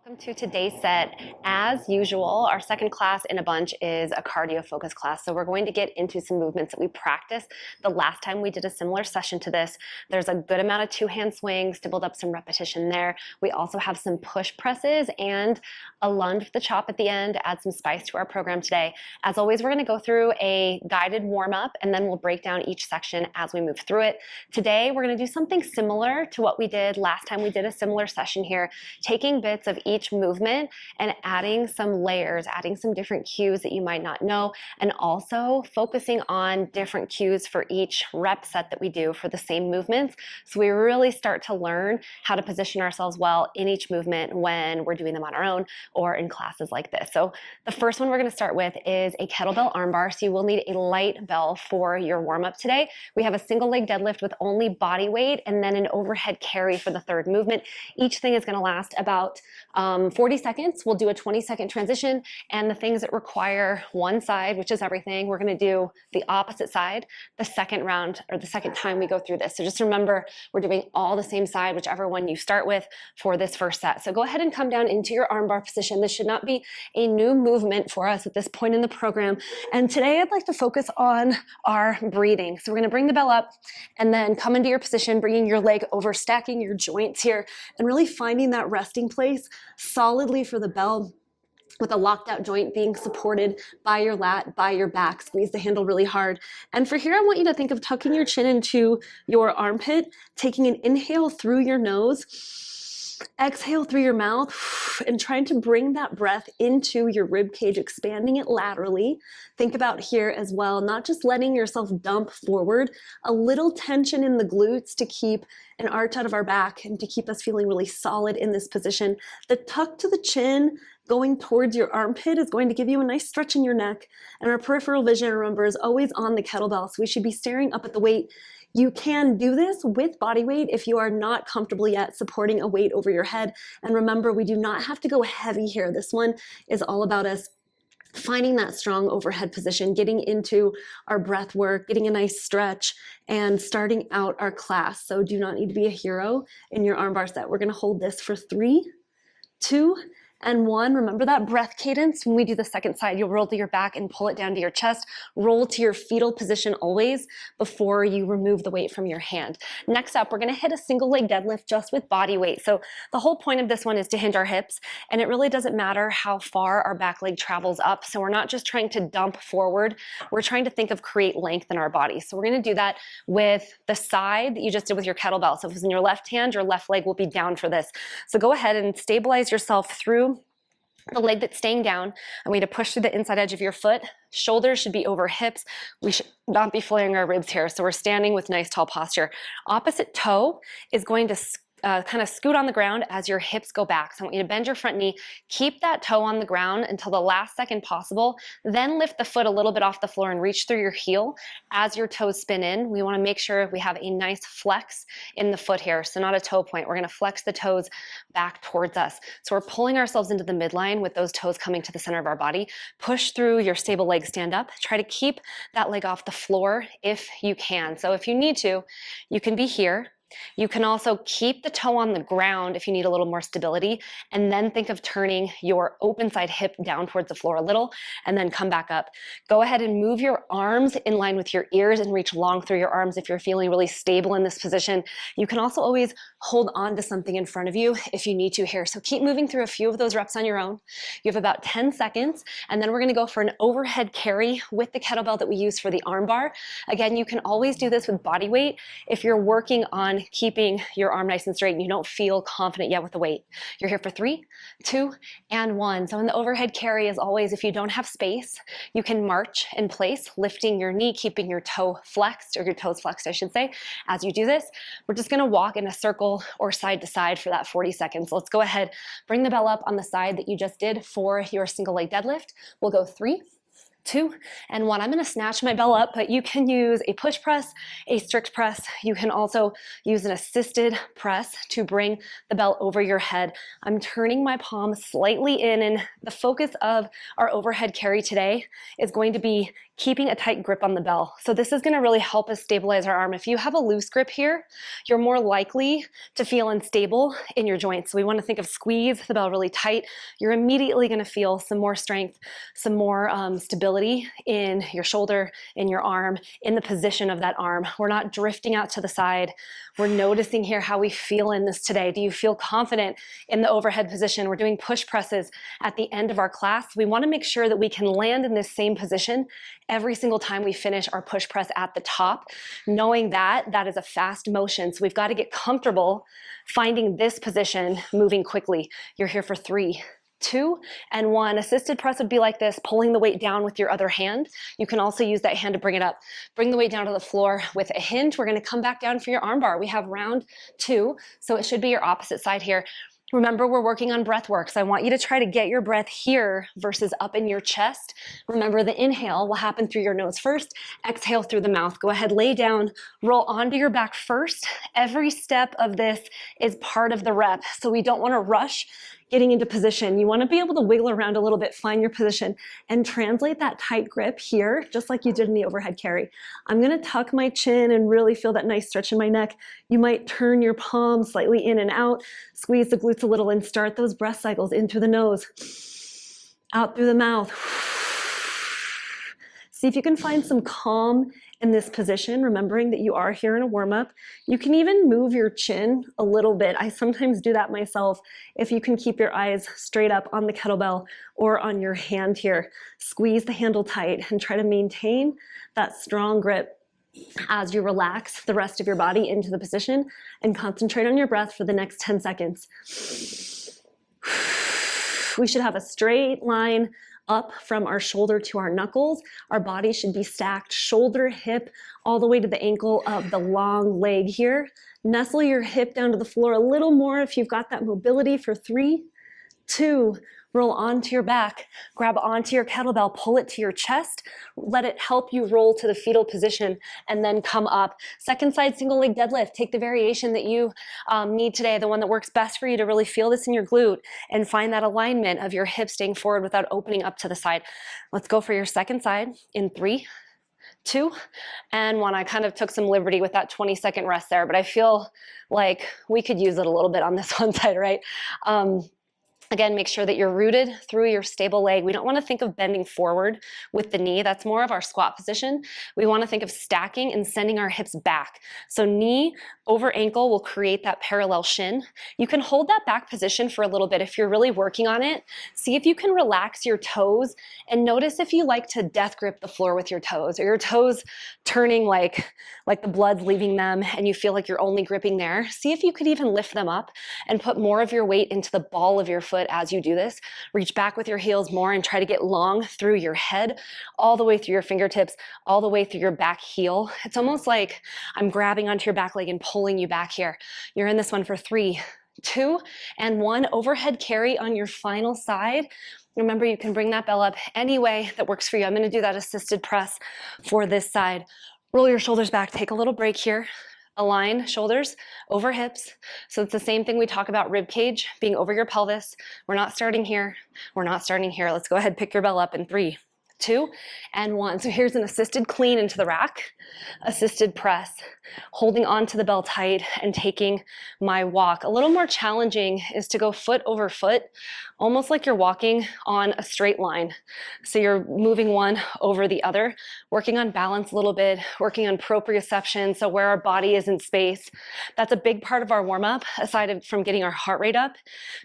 Welcome to today's set. As usual, our second class in a bunch is a cardio focused class. So we're going to get into some movements that we practiced the last time we did a similar session to this. There's a good amount of two-hand swings to build up some repetition there. We also have some push presses and a lunge with the chop at the end to add some spice to our program today. As always, we're going to go through a guided warm-up and then we'll break down each section as we move through it. Today, we're going to do something similar to what we did last time we did a similar session here, taking bits of each movement and adding some layers, adding some different cues that you might not know, and also focusing on different cues for each rep set that we do for the same movements. So we really start to learn how to position ourselves well in each movement when we're doing them on our own or in classes like this. So the first one we're going to start with is a kettlebell armbar. So you will need a light bell for your warm-up today. We have a single leg deadlift with only body weight and then an overhead carry for the third movement. Each thing is going to last about 40 seconds. We'll do a 20-second transition, and the things that require one side, which is everything, we're going to do the opposite side the second round or the second time we go through this. So just remember, we're doing all the same side, whichever one you start with for this first set. So go ahead and come down into your armbar position. This should not be a new movement for us at this point in the program. And today I'd like to focus on our breathing. So we're going to bring the bell up and then come into your position, bringing your leg over, stacking your joints here, and really finding that resting place solidly for the bell, with a locked out joint being supported by your lat, by your back. Squeeze the handle really hard. And for here, I want you to think of tucking your chin into your armpit, taking an inhale through your nose, exhale through your mouth, and trying to bring that breath into your rib cage, expanding it laterally. Think about here as well, not just letting yourself dump forward, a little tension in the glutes to keep an arch out of our back and to keep us feeling really solid in this position. The tuck to the chin going towards your armpit is going to give you a nice stretch in your neck. And our peripheral vision, remember, is always on the kettlebell. So we should be staring up at the weight. You can do this with body weight if you are not comfortable yet supporting a weight over your head. And remember, we do not have to go heavy here. This one is all about us finding that strong overhead position, getting into our breath work, getting a nice stretch, and starting out our class. So do not need to be a hero in your armbar set. We're going to hold this for 3, 2, and 1. Remember that breath cadence. When we do the second side, you'll roll to your back and pull it down to your chest. Roll to your fetal position always before you remove the weight from your hand. Next up, we're going to hit a single leg deadlift just with body weight. So the whole point of this one is to hinge our hips, and it really doesn't matter how far our back leg travels up. So we're not just trying to dump forward. We're trying to think of create length in our body. So we're going to do that with the side that you just did with your kettlebell. So if it's in your left hand, your left leg will be down for this. So go ahead and stabilize yourself through the leg that's staying down. I want you to push through the inside edge of your foot. Shoulders should be over hips. We should not be flaring our ribs here. So we're standing with nice tall posture. Opposite toe is going to kind of scoot on the ground as your hips go back. So I want you to bend your front knee, keep that toe on the ground until the last second possible, then lift the foot a little bit off the floor and reach through your heel as your toes spin in. We want to make sure we have a nice flex in the foot here, so not a toe point. We're going to flex the toes back towards us. So we're pulling ourselves into the midline with those toes coming to the center of our body. Push through your stable leg, stand up. Try to keep that leg off the floor if you can. So if you need to, you can be here. You can also keep the toe on the ground if you need a little more stability, and then think of turning your open side hip down towards the floor a little, and then come back up. Go ahead and move your arms in line with your ears and reach long through your arms if you're feeling really stable in this position. You can also always hold on to something in front of you if you need to here. So keep moving through a few of those reps on your own. You have about 10 seconds, and then we're going to go for an overhead carry with the kettlebell that we use for the arm bar. Again, you can always do this with body weight if you're working on keeping your arm nice and straight and you don't feel confident yet with the weight. You're here for 3, 2, and 1. So in the overhead carry, as always, if you don't have space, you can march in place, lifting your knee, keeping your toe flexed, or your toes flexed, I should say. As you do this, we're just going to walk in a circle or side to side for that 40 seconds. Let's go ahead, bring the bell up on the side that you just did for your single leg deadlift. We'll go 3, 2, and 1. I'm going to snatch my bell up, but you can use a push press, a strict press. You can also use an assisted press to bring the bell over your head. I'm turning my palm slightly in, and the focus of our overhead carry today is going to be keeping a tight grip on the bell. So this is gonna really help us stabilize our arm. If you have a loose grip here, you're more likely to feel unstable in your joints. So we wanna think of squeeze the bell really tight. You're immediately gonna feel some more strength, some more stability in your shoulder, in your arm, in the position of that arm. We're not drifting out to the side. We're noticing here how we feel in this today. Do you feel confident in the overhead position? We're doing push presses at the end of our class. We wanna make sure that we can land in this same position every single time we finish our push press at the top, knowing that that is a fast motion. So we've got to get comfortable finding this position, moving quickly. You're here for 3, 2, and 1. Assisted press would be like this, pulling the weight down with your other hand. You can also use that hand to bring it up. Bring the weight down to the floor with a hinge. We're going to come back down for your arm bar. We have round 2, so it should be your opposite side here. Remember, we're working on breath work, so I want you to try to get your breath here versus up in your chest. Remember, the inhale will happen through your nose first, exhale through the mouth. Go ahead, lay down, roll onto your back first. Every step of this is part of the rep, so we don't want to rush getting into position. You want to be able to wiggle around a little bit, find your position, and translate that tight grip here, just like you did in the overhead carry. I'm going to tuck my chin and really feel that nice stretch in my neck. You might turn your palms slightly in and out, squeeze the glutes a little, and start those breath cycles in through the nose, out through the mouth. See if you can find some calm in this position, remembering that you are here in a warm-up. You can even move your chin a little bit. I sometimes do that myself. If you can keep your eyes straight up on the kettlebell or on your hand here, squeeze the handle tight and try to maintain that strong grip as you relax the rest of your body into the position and concentrate on your breath for the next 10 seconds. We should have a straight line up from our shoulder to our knuckles. Our body should be stacked shoulder, hip, all the way to the ankle of the long leg here. Nestle your hip down to the floor a little more if you've got that mobility for 3, 2, roll onto your back, grab onto your kettlebell, pull it to your chest, let it help you roll to the fetal position, and then come up. Second side single leg deadlift. Take the variation that you need today, the one that works best for you to really feel this in your glute and find that alignment of your hips staying forward without opening up to the side. Let's go for your second side in 3, 2, and 1. I kind of took some liberty with that 20-second rest there, but I feel like we could use it a little bit on this one side, right? Again, make sure that you're rooted through your stable leg. We don't want to think of bending forward with the knee. That's more of our squat position. We want to think of stacking and sending our hips back. So knee over ankle will create that parallel shin. You can hold that back position for a little bit if you're really working on it. See if you can relax your toes and notice if you like to death grip the floor with your toes, or your toes turning like the blood's leaving them and you feel like you're only gripping there. See if you could even lift them up and put more of your weight into the ball of your foot as you do this. Reach back with your heels more and try to get long through your head, all the way through your fingertips, all the way through your back heel. It's almost like I'm grabbing onto your back leg and pulling you back here. You're in this one for 3, 2, and 1. Overhead carry on your final side. Remember, you can bring that bell up any way that works for you. I'm going to do that assisted press for this side. Roll your shoulders back. Take a little break here. Align shoulders over hips. So it's the same thing we talk about rib cage being over your pelvis. We're not starting here. We're not starting here. Let's go ahead, pick your bell up in 3, 2, and 1. So here's an assisted clean into the rack, assisted press, holding onto the bell tight and taking my walk. A little more challenging is to go foot over foot, almost like you're walking on a straight line. So you're moving one over the other, working on balance a little bit, working on proprioception, so where our body is in space. That's a big part of our warm-up, aside from getting our heart rate up,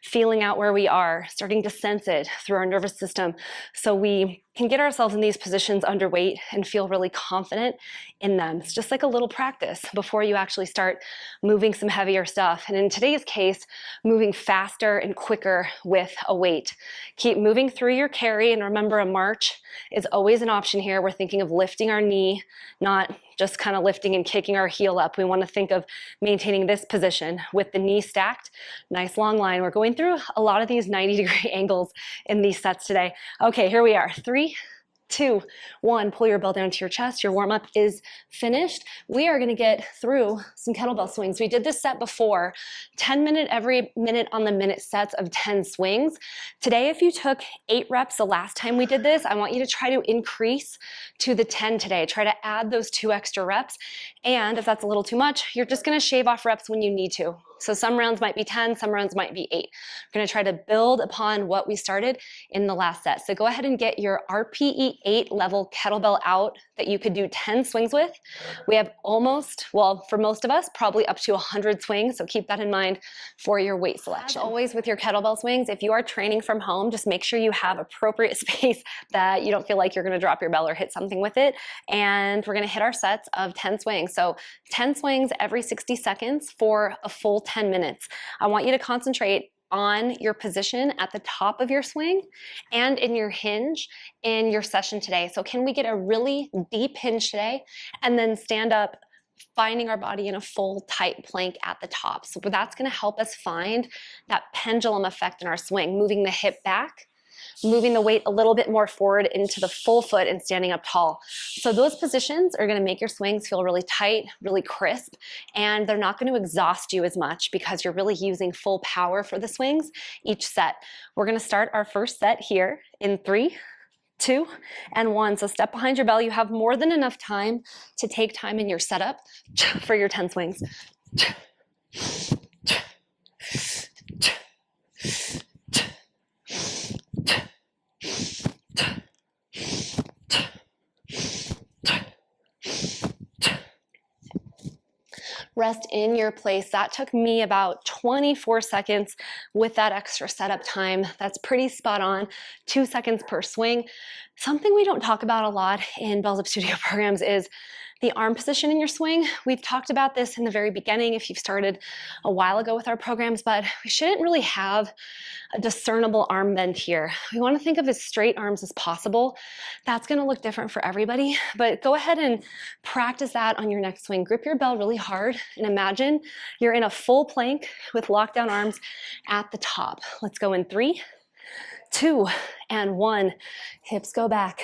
feeling out where we are, starting to sense it through our nervous system, so we can get ourselves in these positions underweight and feel really confident in them. It's just like a little practice before you actually start moving some heavier stuff. And in today's case, moving faster and quicker with a weight. Keep moving through your carry, and remember, a march is always an option here. We're thinking of lifting our knee, not just kind of lifting and kicking our heel up. We want to think of maintaining this position with the knee stacked. Nice long line. We're going through a lot of these 90-degree angles in these sets today. Okay, here we are. 3, 2, 1. Pull your bell down to your chest. Your warm-up is finished. We are gonna get through some kettlebell swings. We did this set before, 10-minute every minute on the minute sets of 10 swings. Today, if you took 8 reps the last time we did this, I want you to try to increase to the 10 today. Try to add those 2 extra reps. And if that's a little too much, you're just gonna shave off reps when you need to. So some rounds might be 10, some rounds might be 8. We're gonna try to build upon what we started in the last set. So go ahead and get your RPE 8 level kettlebell out that you could do 10 swings with. We have almost, well, for most of us, probably up to 100 swings. So keep that in mind for your weight selection. As always with your kettlebell swings, if you are training from home, just make sure you have appropriate space that you don't feel like you're gonna drop your bell or hit something with it. And we're gonna hit our sets of 10 swings. So 10 swings every 60 seconds for a full 10 minutes. I want you to concentrate on your position at the top of your swing and in your hinge in your session today. So can we get a really deep hinge today and then stand up, finding our body in a full tight plank at the top. So that's gonna help us find that pendulum effect in our swing, moving the hip back, moving the weight a little bit more forward into the full foot and standing up tall. So those positions are gonna make your swings feel really tight, really crisp, and they're not gonna exhaust you as much because you're really using full power for the swings each set. We're gonna start our first set here in 3, 2, and 1. So step behind your bell. You have more than enough time to take time in your setup for your 10 swings. Rest in your place. That took me about 24 seconds with that extra setup time. That's pretty spot on, 2 seconds per swing. Something we don't talk about a lot in Bells Up Studio programs is the arm position in your swing. We've talked about this in the very beginning if you've started a while ago with our programs, but we shouldn't really have a discernible arm bend here. We want to think of as straight arms as possible. That's going to look different for everybody, but go ahead and practice that on your next swing. Grip your bell really hard and imagine you're in a full plank with lockdown arms at the top. Let's go in 3, 2, and 1. Hips go back.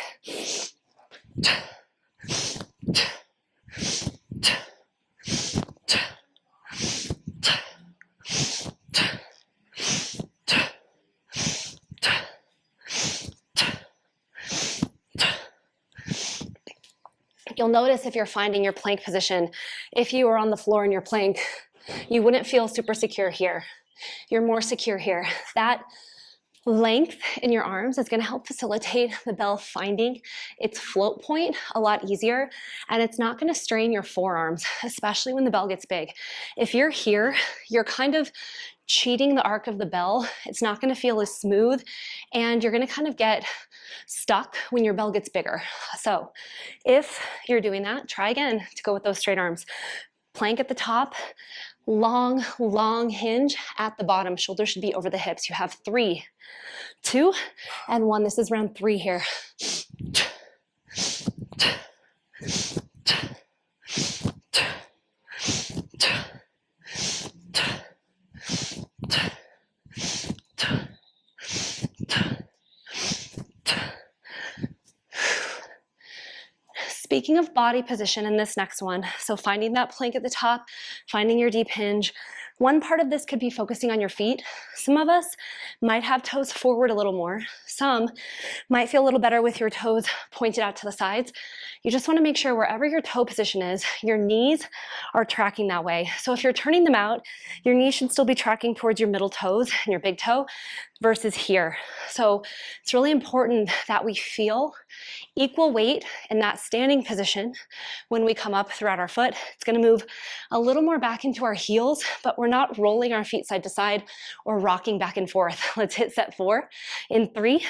You'll notice if you're finding your plank position, if you were on the floor in your plank, you wouldn't feel super secure here. You're more secure here. That length in your arms is going to help facilitate the bell finding its float point a lot easier, and it's not going to strain your forearms, especially when the bell gets big. If you're here, you're kind of cheating the arc of the bell. It's not going to feel as smooth, and you're going to kind of get stuck when your bell gets bigger. So if you're doing that, try again to go with those straight arms. Plank at the top, long, long hinge at the bottom. Shoulders should be over the hips. You have 3, 2, and 1. This is round 3 here. Speaking of body position in this next one, so finding that plank at the top, finding your deep hinge, one part of this could be focusing on your feet. Some of us might have toes forward a little more. Some might feel a little better with your toes pointed out to the sides. You just want to make sure wherever your toe position is, your knees are tracking that way. So if you're turning them out, your knees should still be tracking towards your middle toes and your big toe versus here. So it's really important that we feel equal weight in that standing position when we come up throughout our foot. It's going to move a little more back into our heels, but we're not rolling our feet side to side or rocking back and forth. Let's hit set 4 in 3,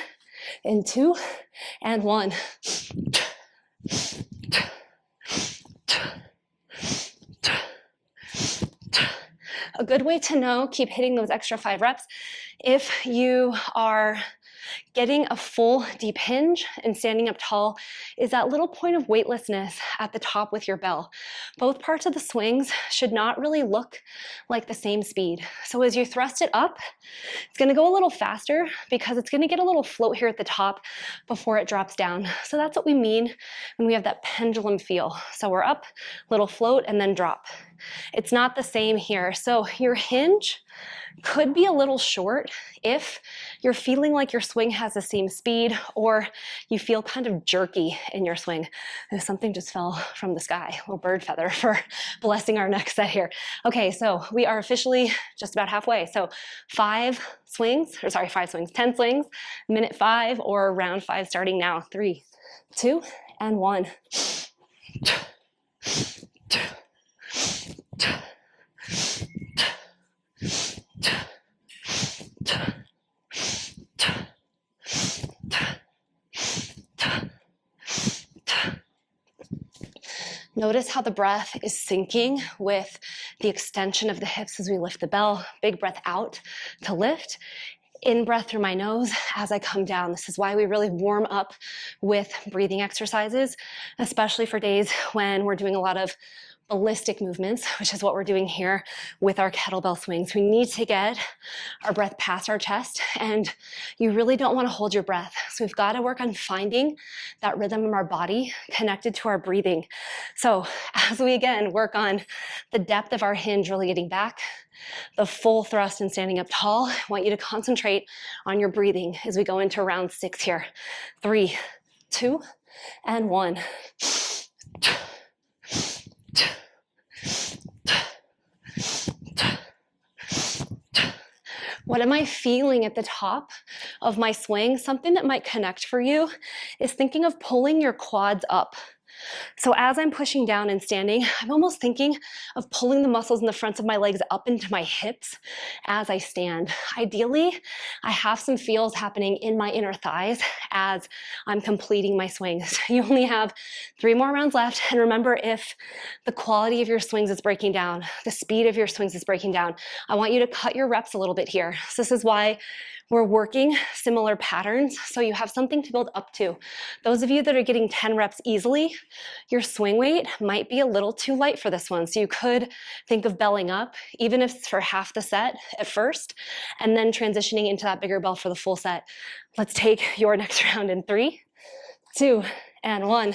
in 2, and 1. A good way to know, keep hitting those extra 5 reps, if you are Getting a full deep hinge and standing up tall is that little point of weightlessness at the top with your bell. Both parts of the swings should not really look like the same speed. So as you thrust it up, it's gonna go a little faster because it's gonna get a little float here at the top before it drops down. So that's what we mean when we have that pendulum feel. So we're up, little float, and then drop. It's not the same here. So your hinge could be a little short if you're feeling like your swing has the same speed or you feel kind of jerky in your swing. And something just fell from the sky, a little bird feather for blessing our next set here. Okay, so we are officially just about halfway. So 10 swings, minute 5 or round 5 starting now. 3, 2, and 1. Notice how the breath is syncing with the extension of the hips as we lift the bell. Big breath out to lift. In breath through my nose as I come down. This is why we really warm up with breathing exercises, especially for days when we're doing a lot of ballistic movements, which is what we're doing here with our kettlebell swings. We need to get our breath past our chest, and you really don't want to hold your breath. So we've got to work on finding that rhythm in our body connected to our breathing. So as we again work on the depth of our hinge, really getting back, the full thrust and standing up tall, I want you to concentrate on your breathing as we go into round 6 here. 3, 2, and 1. What am I feeling at the top of my swing? Something that might connect for you is thinking of pulling your quads up. So as I'm pushing down and standing, I'm almost thinking of pulling the muscles in the fronts of my legs up into my hips as I stand. Ideally, I have some feels happening in my inner thighs as I'm completing my swings. You only have 3 more rounds left. And remember, if the quality of your swings is breaking down, the speed of your swings is breaking down, I want you to cut your reps a little bit here. So this is why we're working similar patterns so you have something to build up to. Those of you that are getting 10 reps easily, your swing weight might be a little too light for this one. So you could think of belling up, even if it's for half the set at first, and then transitioning into that bigger bell for the full set. Let's take your next round in 3, 2, and 1.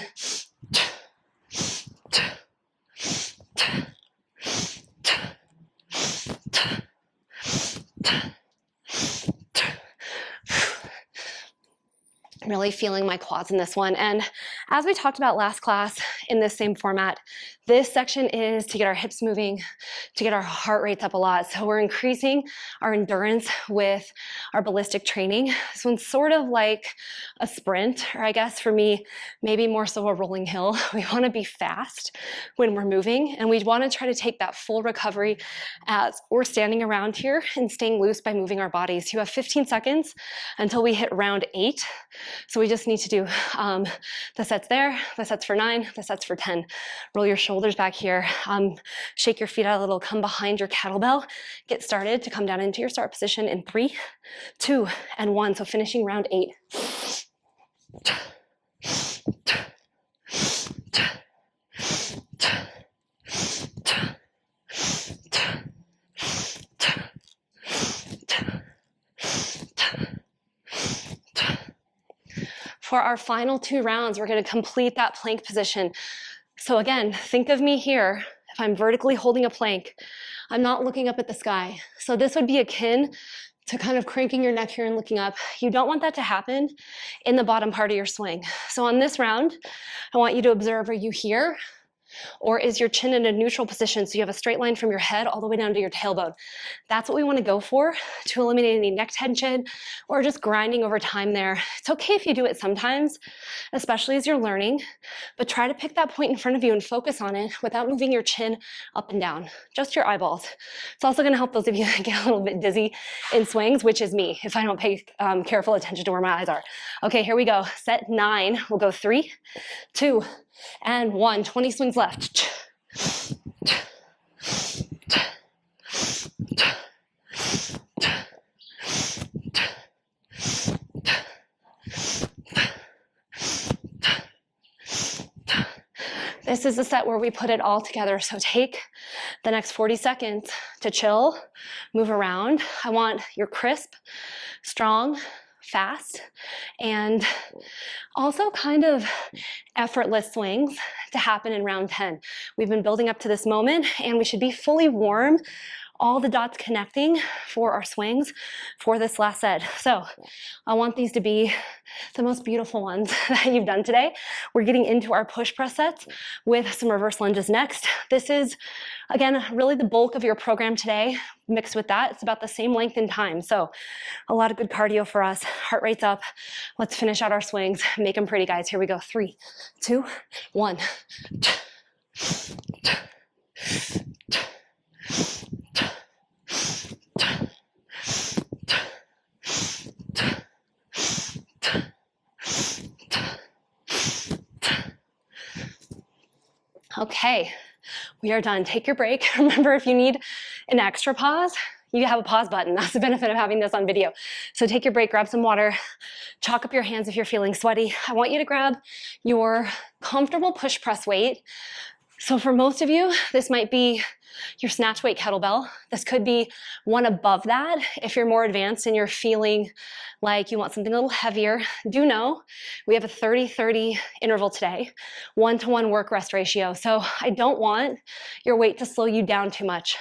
Really feeling my quads in this one. And as we talked about last class in this same format, this section is to get our hips moving, to get our heart rates up a lot. So we're increasing our endurance with our ballistic training. This one's sort of like a sprint, or I guess for me, maybe more so a rolling hill. We want to be fast when we're moving, and we want to try to take that full recovery as we're standing around here and staying loose by moving our bodies. You have 15 seconds until we hit round 8. So we just need to do the sets there, the sets for 9, the sets for 10. Roll your shoulders back here, shake your feet out a little, come behind your kettlebell, get started to come down into your start position in 3, 2, and 1. So finishing round 8. For our final 2 rounds, we're going to complete that plank position. So again, think of me here. If I'm vertically holding a plank, I'm not looking up at the sky. So this would be akin to kind of cranking your neck here and looking up. You don't want that to happen in the bottom part of your swing. So on this round, I want you to observe, are you here? Or is your chin in a neutral position so you have a straight line from your head all the way down to your tailbone? That's what we want to go for to eliminate any neck tension or just grinding over time there. It's okay if you do it sometimes, especially as you're learning, but try to pick that point in front of you and focus on it without moving your chin up and down, just your eyeballs. It's also going to help those of you that get a little bit dizzy in swings, which is me, if I don't pay careful attention to where my eyes are. Okay, here we go. Set 9. We'll go 3, 2, and 1. 20 swings left. This is the set where we put it all together. So take the next 40 seconds to chill, move around. I want your crisp, strong, fast, and also kind of effortless swings to happen in round 10. We've been building up to this moment, and we should be fully warm, all the dots connecting for our swings for this last set. So I want these to be the most beautiful ones that you've done today. We're getting into our push press sets with some reverse lunges next. This is, again, really the bulk of your program today. Mixed with that, it's about the same length and time. So a lot of good cardio for us. Heart rate's up. Let's finish out our swings. Make them pretty, guys. Here we go. 3, 2, 1. Okay, we are done. Take your break. Remember, if you need an extra pause, you have a pause button. That's the benefit of having this on video. So take your break, grab some water, chalk up your hands if you're feeling sweaty. I want you to grab your comfortable push press weight. So for most of you, this might be your snatch weight kettlebell. This could be one above that. If you're more advanced and you're feeling like you want something a little heavier, do know we have a 30-30 interval today, 1-to-1 work-rest ratio. So I don't want your weight to slow you down too much.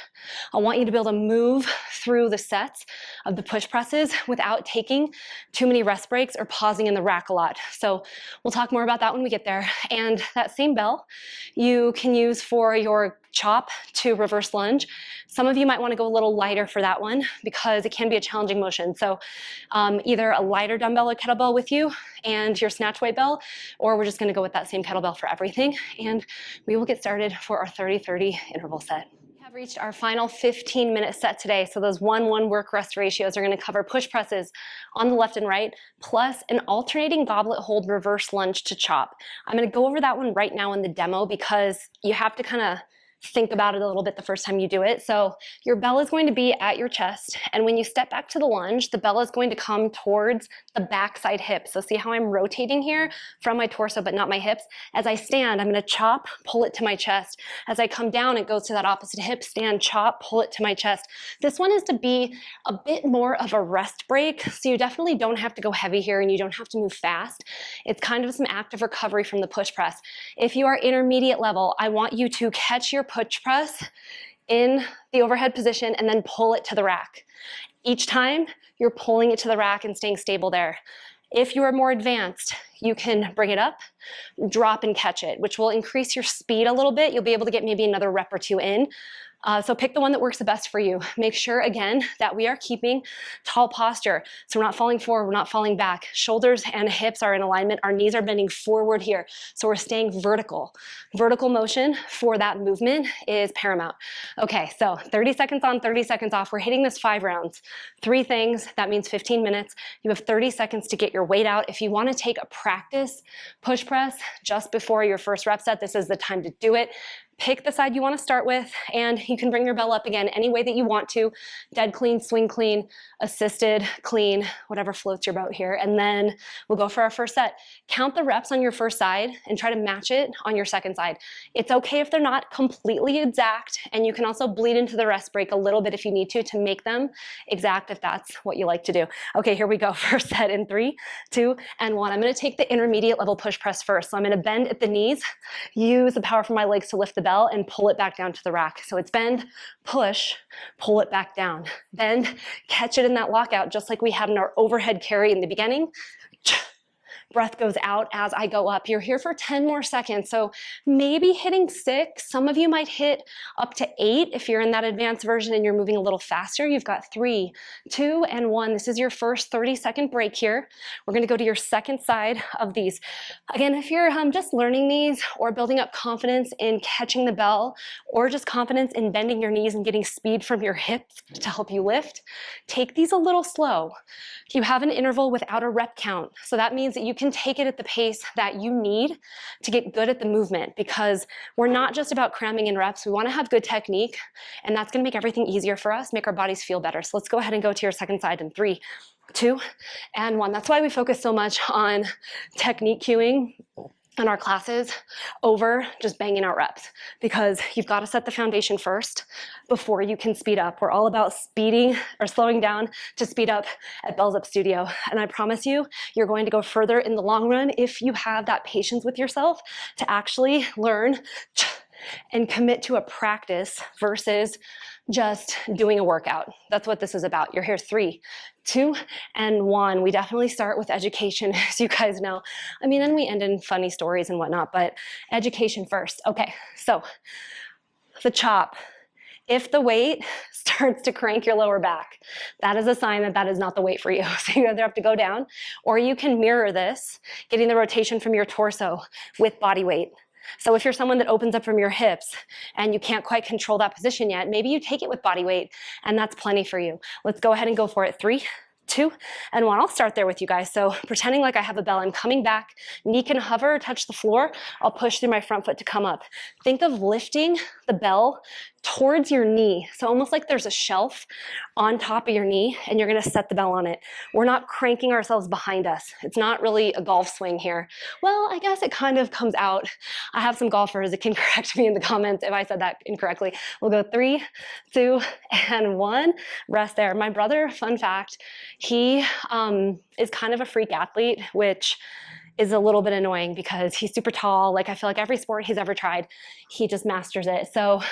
I want you to be able to move through the sets of the push presses without taking too many rest breaks or pausing in the rack a lot. So we'll talk more about that when we get there. And that same bell you can use for your chop to reverse lunge. Some of you might want to go a little lighter for that one because it can be a challenging motion. So either a lighter dumbbell or kettlebell with you and your snatch weight bell, or we're just going to go with that same kettlebell for everything. And we will get started for our 30-30 interval set. We have reached our final 15-minute set today. So those 1-1 work rest ratios are going to cover push presses on the left and right, plus an alternating goblet hold reverse lunge to chop. I'm going to go over that one right now in the demo because you have to kind of think about it a little bit the first time you do it. So your bell is going to be at your chest, and when you step back to the lunge, the bell is going to come towards the backside hip. So see how I'm rotating here from my torso but not my hips? As I stand, I'm going to chop, pull it to my chest. As I come down, it goes to that opposite hip, stand, chop, pull it to my chest. This one is to be a bit more of a rest break, so you definitely don't have to go heavy here and you don't have to move fast. It's kind of some active recovery from the push press. If you are intermediate level, I want you to catch your push press in the overhead position and then pull it to the rack. Each time you're pulling it to the rack and staying stable there. If you are more advanced, you can bring it up, drop and catch it, which will increase your speed a little bit. You'll be able to get maybe another rep or two in. So pick the one that works the best for you. Make sure, again, that we are keeping tall posture. So we're not falling forward, we're not falling back. Shoulders and hips are in alignment. Our knees are bending forward here. So we're staying vertical. Vertical motion for that movement is paramount. Okay, so 30 seconds on, 30 seconds off. We're hitting this 5 rounds. 3 things, that means 15 minutes. You have 30 seconds to get your weight out. If you want to take a practice push press just before your first rep set, this is the time to do it. Pick the side you want to start with, and you can bring your bell up again any way that you want to. Dead clean, swing clean, assisted, clean, whatever floats your boat here. And then we'll go for our first set. Count the reps on your first side and try to match it on your second side. It's okay if they're not completely exact, and you can also bleed into the rest break a little bit if you need to make them exact if that's what you like to do. Okay, here we go. First set in 3, 2, and 1. I'm going to take the intermediate level push press first. So I'm going to bend at the knees, use the power from my legs to lift the bell and pull it back down to the rack. So it's bend, push, pull it back down. Bend, catch it in that lockout, just like we had in our overhead carry in the beginning. Breath goes out as I go up. You're here for 10 more seconds. So maybe hitting 6. Some of you might hit up to 8 if you're in that advanced version and you're moving a little faster. You've got 3, 2, and 1. This is your first 30-second break here. We're going to go to your second side of these. Again, if you're just learning these or building up confidence in catching the bell or just confidence in bending your knees and getting speed from your hips to help you lift, take these a little slow. You have an interval without a rep count. So that means that you can take it at the pace that you need to get good at the movement, because we're not just about cramming in reps. We want to have good technique, and that's going to make everything easier for us, make our bodies feel better. So let's go ahead and go to your second side in 3, 2, and 1. That's why we focus so much on technique cueing in our classes over just banging out reps, because you've got to set the foundation first before you can speed up. We're all about speeding or slowing down to speed up at Bells Up Studio. And I promise you, you're going to go further in the long run if you have that patience with yourself to actually learn and commit to a practice versus just doing a workout. That's what this is about. You're here 3, 2, and 1. We definitely start with education, as you guys know. I mean, then we end in funny stories and whatnot, but education first. Okay, so the chop. If the weight starts to crank your lower back, that is a sign that that is not the weight for you. So you either have to go down, or you can mirror this, getting the rotation from your torso with body weight. So if you're someone that opens up from your hips and you can't quite control that position yet, maybe you take it with body weight, and that's plenty for you. Let's go ahead and go for it. 3, 2, and 1. I'll start there with you guys. So pretending like I have a bell, I'm coming back, knee can hover or touch the floor. I'll push through my front foot to come up. Think of lifting the bell towards your knee. So almost like there's a shelf on top of your knee and you're gonna set the bell on it. We're not cranking ourselves behind us. It's not really a golf swing here. Well, I guess it kind of comes out. I have some golfers that can correct me in the comments if I said that incorrectly. We'll go 3, 2, and 1. Rest there. My brother, fun fact, he is kind of a freak athlete, which is a little bit annoying because he's super tall. Like, I feel like every sport he's ever tried, he just masters it. So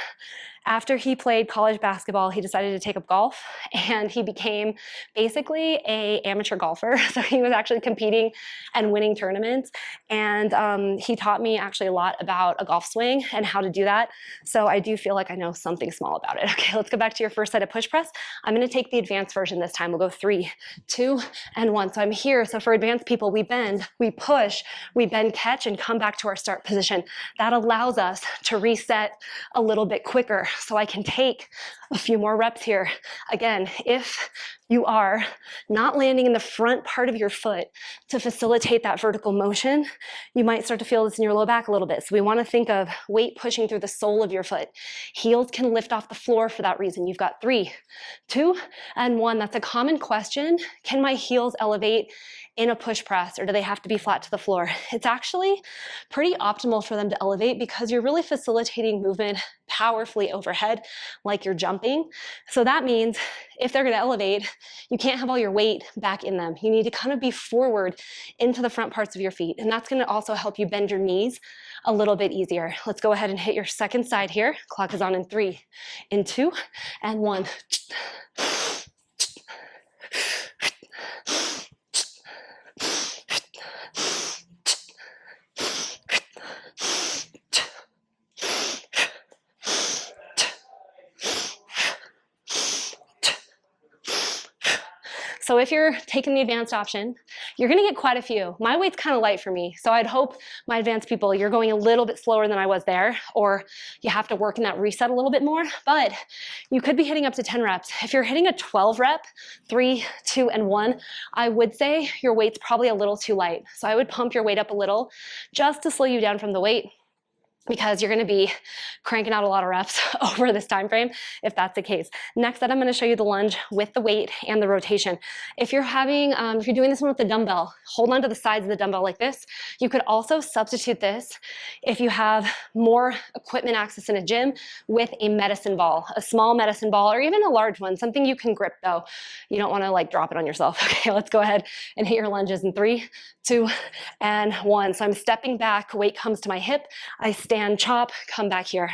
after he played college basketball, he decided to take up golf, and he became basically an amateur golfer. So he was actually competing and winning tournaments. And he taught me actually a lot about a golf swing and how to do that. So I do feel like I know something small about it. Okay, let's go back to your first set of push press. I'm gonna take the advanced version this time. We'll go 3, 2, and 1. So I'm here. So for advanced people, we bend, we push, we bend, catch, and come back to our start position. That allows us to reset a little bit quicker, so I can take a few more reps here. Again, if you are not landing in the front part of your foot to facilitate that vertical motion, you might start to feel this in your low back a little bit. So we want to think of weight pushing through the sole of your foot. Heels can lift off the floor for that reason. You've got 3, 2, and 1. That's a common question. Can my heels elevate in a push press, or do they have to be flat to the floor? It's actually pretty optimal for them to elevate because you're really facilitating movement powerfully overhead like you're jumping. So that means if they're going to elevate, you can't have all your weight back in them. You need to kind of be forward into the front parts of your feet, and that's going to also help you bend your knees a little bit easier. Let's go ahead and hit your second side here. Clock is on in 3, in 2, and 1. So if you're taking the advanced option, you're gonna get quite a few. My weight's kind of light for me, so I'd hope my advanced people, you're going a little bit slower than I was there, or you have to work in that reset a little bit more, but you could be hitting up to 10 reps. If you're hitting a 12 rep, 3, 2, and 1, I would say your weight's probably a little too light. So I would pump your weight up a little just to slow you down from the weight, because you're gonna be cranking out a lot of reps over this time frame if that's the case. Next up, I'm gonna show you the lunge with the weight and the rotation. If you're doing this one with the dumbbell, hold on to the sides of the dumbbell like this. You could also substitute this if you have more equipment access in a gym with a medicine ball, a small medicine ball, or even a large one, something you can grip though. You don't wanna like drop it on yourself. Okay, let's go ahead and hit your lunges in 3, 2, and 1. So I'm stepping back, weight comes to my hip, I stand, chop, come back here.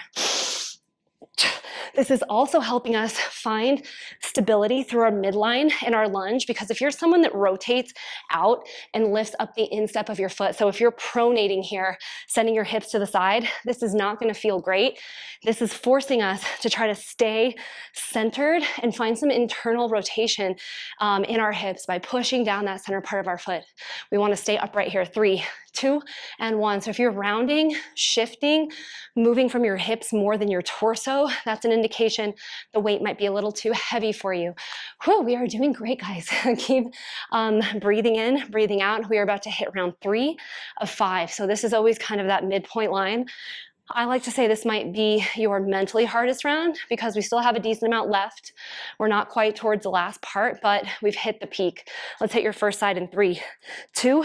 This is also helping us find stability through our midline in our lunge, because if you're someone that rotates out and lifts up the instep of your foot, so if you're pronating here, sending your hips to the side, this is not going to feel great. This is forcing us to try to stay centered and find some internal rotation in our hips by pushing down that center part of our foot. We want to stay upright here. 3, 2, and 1. So if you're rounding, shifting, moving from your hips more than your torso, that's an indication the weight might be a little too heavy for you. Whew, we are doing great, guys. Keep breathing in, breathing out. We are about to hit round 3 of 5. So this is always kind of that midpoint line. I like to say this might be your mentally hardest round because we still have a decent amount left. We're not quite towards the last part, but we've hit the peak. Let's hit your first side in 3, 2,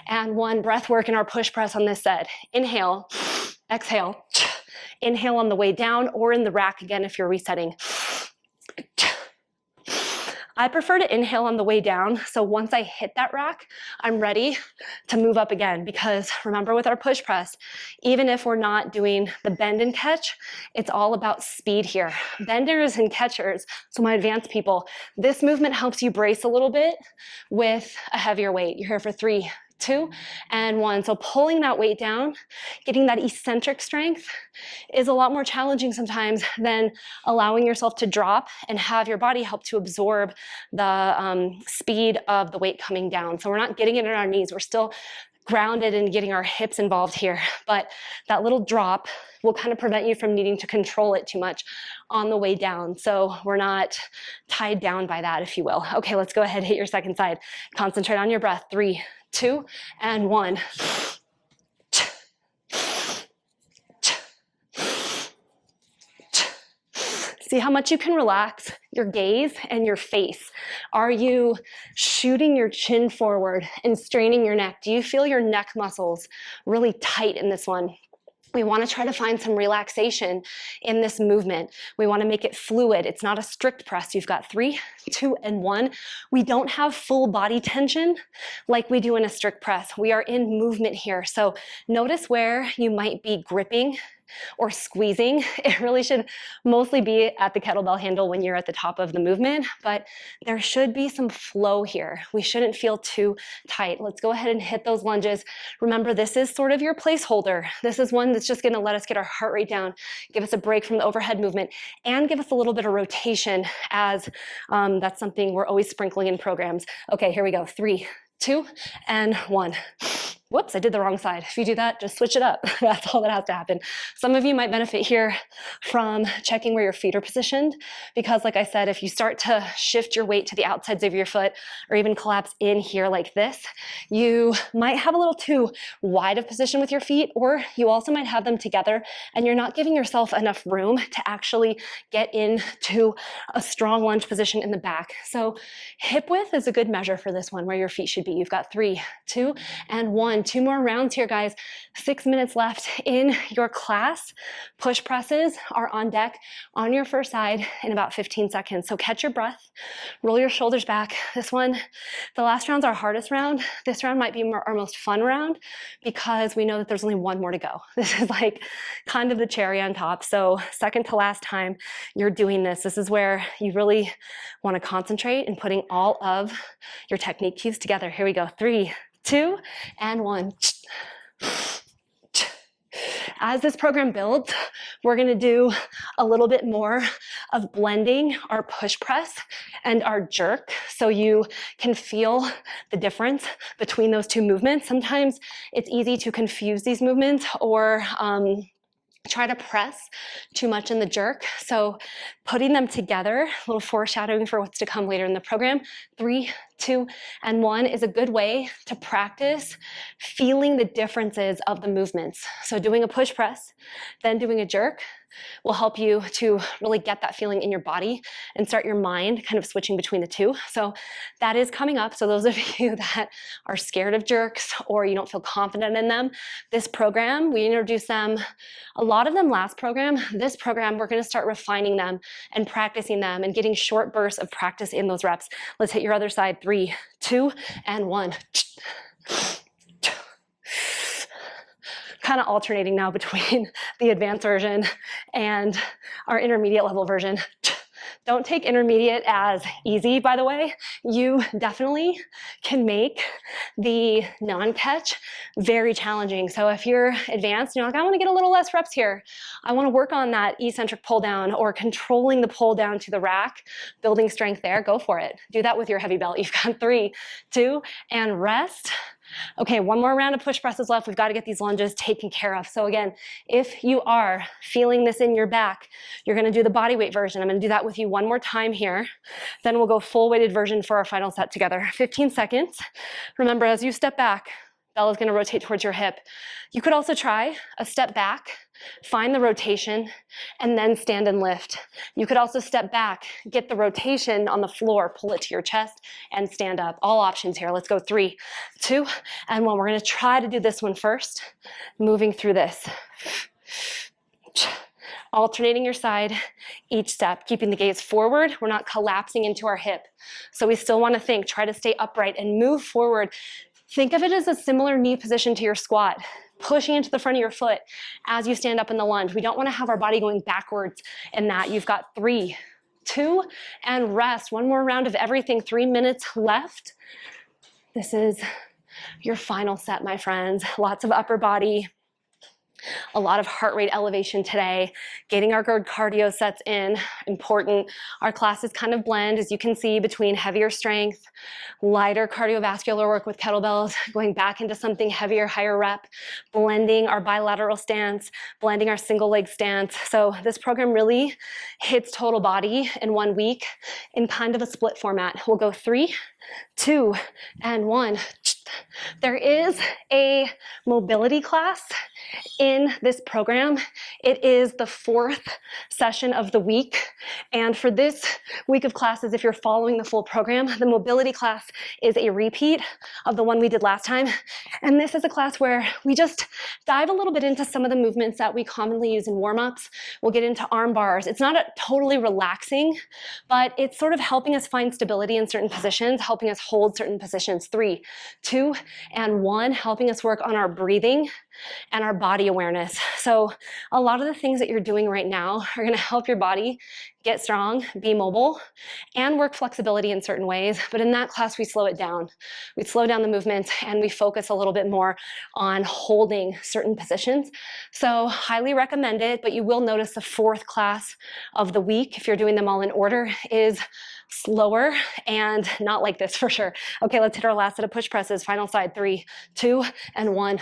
and 1. Breath work in our push press on this side. Inhale, exhale. Inhale on the way down or in the rack again if you're resetting. I prefer to inhale on the way down, so once I hit that rack, I'm ready to move up again, because remember with our push press, even if we're not doing the bend and catch, it's all about speed here. Benders and catchers, so my advanced people, this movement helps you brace a little bit with a heavier weight. You're here for 3, 2, and 1. So pulling that weight down, getting that eccentric strength is a lot more challenging sometimes than allowing yourself to drop and have your body help to absorb the speed of the weight coming down. So we're not getting it in our knees. We're still grounded and getting our hips involved here. But that little drop will kind of prevent you from needing to control it too much on the way down. So we're not tied down by that, if you will. Okay, let's go ahead and hit your second side. Concentrate on your breath. 3, 2, and 1. See how much you can relax your gaze and your face. Are you shooting your chin forward and straining your neck? Do you feel your neck muscles really tight in this one? We want to try to find some relaxation in this movement. We want to make it fluid. It's not a strict press. You've got 3, 2, and 1. We don't have full body tension like we do in a strict press. We are in movement here. So notice where you might be gripping or squeezing. It really should mostly be at the kettlebell handle when you're at the top of the movement, but there should be some flow here. We shouldn't feel too tight. Let's go ahead and hit those lunges. Remember, this is sort of your placeholder. This is one that's just gonna let us get our heart rate down, give us a break from the overhead movement, and give us a little bit of rotation, as that's something we're always sprinkling in programs. Okay, here we go. 3, 2, and 1. Whoops, I did the wrong side. If you do that, just switch it up. That's all that has to happen. Some of you might benefit here from checking where your feet are positioned, because like I said, if you start to shift your weight to the outsides of your foot or even collapse in here like this, you might have a little too wide of position with your feet, or you also might have them together and you're not giving yourself enough room to actually get into a strong lunge position in the back. So hip width is a good measure for this one, where your feet should be. You've got 3, 2, and 1. 2 more rounds here, guys. 6 minutes left in your class. Push presses are on deck on your first side in about 15 seconds. So catch your breath, roll your shoulders back. This one, the last round's our hardest round. This round might be our most fun round because we know that there's only 1 more to go. This is like kind of the cherry on top. So second to last time you're doing this, this is where you really want to concentrate in putting all of your technique cues together. Here we go. 3, 2, and 1. As this program builds, we're going to do a little bit more of blending our push press and our jerk, so you can feel the difference between those 2 movements. Sometimes it's easy to confuse these movements or try to press too much in the jerk. So putting them together, a little foreshadowing for what's to come later in the program. 3, 2, and 1 is a good way to practice feeling the differences of the movements. So doing a push press, then doing a jerk will help you to really get that feeling in your body and start your mind kind of switching between the 2. So that is coming up. So those of you that are scared of jerks or you don't feel confident in them, this program, we introduced them, a lot of them last program. This program, we're going to start refining them and practicing them and getting short bursts of practice in those reps. Let's hit your other side. 3, 2, and 1. Kind of alternating now between the advanced version and our intermediate level version. Don't take intermediate as easy, by the way. You definitely can make the non-catch very challenging. So if you're advanced, you're like, I want to get a little less reps here. I want to work on that eccentric pull down or controlling the pull down to the rack, building strength there, go for it. Do that with your heavy belt. You've got 3, 2, and rest. Okay, 1 more round of push presses left. We've got to get these lunges taken care of. So again, if you are feeling this in your back, you're going to do the body weight version. I'm going to do that with you 1 more time here. Then we'll go full weighted version for our final set together. 15 seconds. Remember, as you step back, belly is going to rotate towards your hip. You could also try a step back find the rotation, and then stand and lift. You could also step back, get the rotation on the floor, pull it to your chest, and stand up. All options here. Let's go 3, 2, and 1. We're gonna try to do this one first, moving through this. Alternating your side each step, keeping the gaze forward. We're not collapsing into our hip. So we still wanna think, try to stay upright and move forward. Think of it as a similar knee position to your squat, pushing into the front of your foot as you stand up in the lunge. We don't wanna have our body going backwards in that. You've got 3, 2, and rest. One more round of everything, 3 minutes left. This is your final set, my friends. Lots of upper body, a lot of heart rate elevation today, getting our good cardio sets in, important. Our classes kind of blend, as you can see, between heavier strength, lighter cardiovascular work with kettlebells, going back into something heavier, higher rep, blending our bilateral stance, blending our single leg stance. So this program really hits total body in 1 week in kind of a split format. We'll go 3, 2, and 1. There is a mobility class in this program. It is the 4th session of the week. And for this week of classes, if you're following the full program, the mobility class is a repeat of the one we did last time. And this is a class where we just dive a little bit into some of the movements that we commonly use in warm-ups. We'll get into arm bars. It's not totally relaxing, but it's sort of helping us find stability in certain positions, helping us hold certain positions. 3, 2, and 1, helping us work on our breathing and our body awareness. So a lot of the things that you're doing right now are going to help your body get strong, be mobile, and work flexibility in certain ways. But in that class, we slow it down. We slow down the movements and we focus a little bit more on holding certain positions. So highly recommend it, but you will notice the 4th class of the week, if you're doing them all in order, is slower and not like this for sure. Okay, let's hit our last set of push presses. Final side, 3, 2, and 1.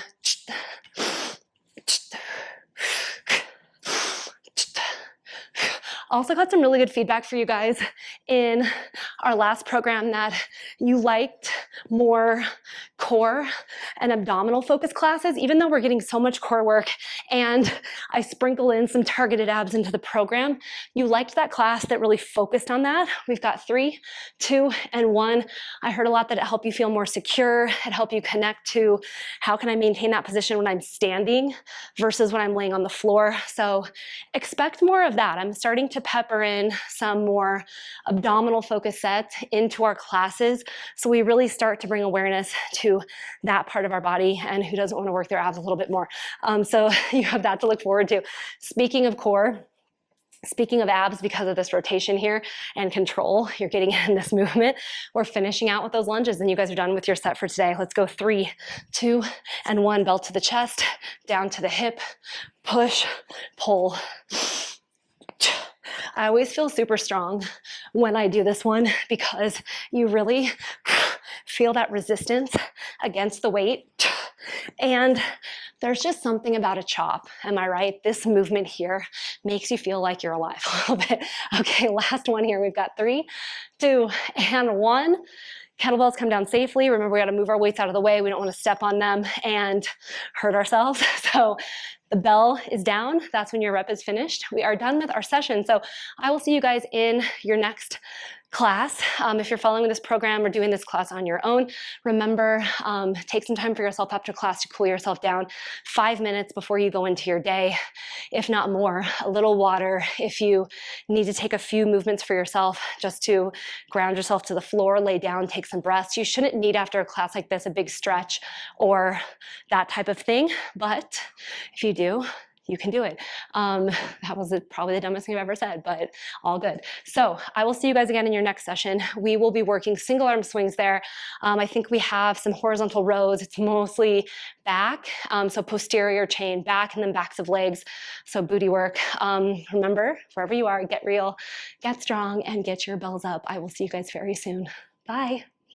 Also got some really good feedback for you guys in our last program that you liked more core and abdominal focus classes, even though we're getting so much core work and I sprinkle in some targeted abs into the program. You liked that class that really focused on that. We've got 3, 2, and 1. I heard a lot that it helped you feel more secure. It helped you connect to how can I maintain that position when I'm standing versus when I'm laying on the floor. So expect more of that. I'm starting to pepper in some more abdominal focus sets into our classes so we really start to bring awareness to that part of our body, and who doesn't want to work their abs a little bit more. So you have that to look forward to. Speaking of core, speaking of abs, because of this rotation here and control you're getting in this movement, we're finishing out with those lunges and you guys are done with your set for today. Let's go 3, 2, and 1. Belt to the chest, down to the hip, push, pull. I always feel super strong when I do this one because you really feel that resistance against the weight. And there's just something about a chop, am I right? This movement here makes you feel like you're alive a little bit. Okay, last one here. We've got 3, 2, and 1. Kettlebells come down safely. Remember, we got to move our weights out of the way. We don't want to step on them and hurt ourselves. So the bell is down. That's when your rep is finished. We are done with our session. So I will see you guys in your next class. If you're following this program or doing this class on your own, remember, take some time for yourself after class to cool yourself down. 5 minutes before you go into your day, if not more. A little water if you need to take a few movements for yourself just to ground yourself to the floor, lay down, take some breaths. You shouldn't need, after a class like this, a big stretch or that type of thing, but if you do, you can do it. That was probably the dumbest thing I've ever said, but all good. So I will see you guys again in your next session. We will be working single arm swings there. I think we have some horizontal rows. It's mostly back, so posterior chain back and then backs of legs, so booty work. Remember, wherever you are, get real, get strong, and get your bells up. I will see you guys very soon. Bye.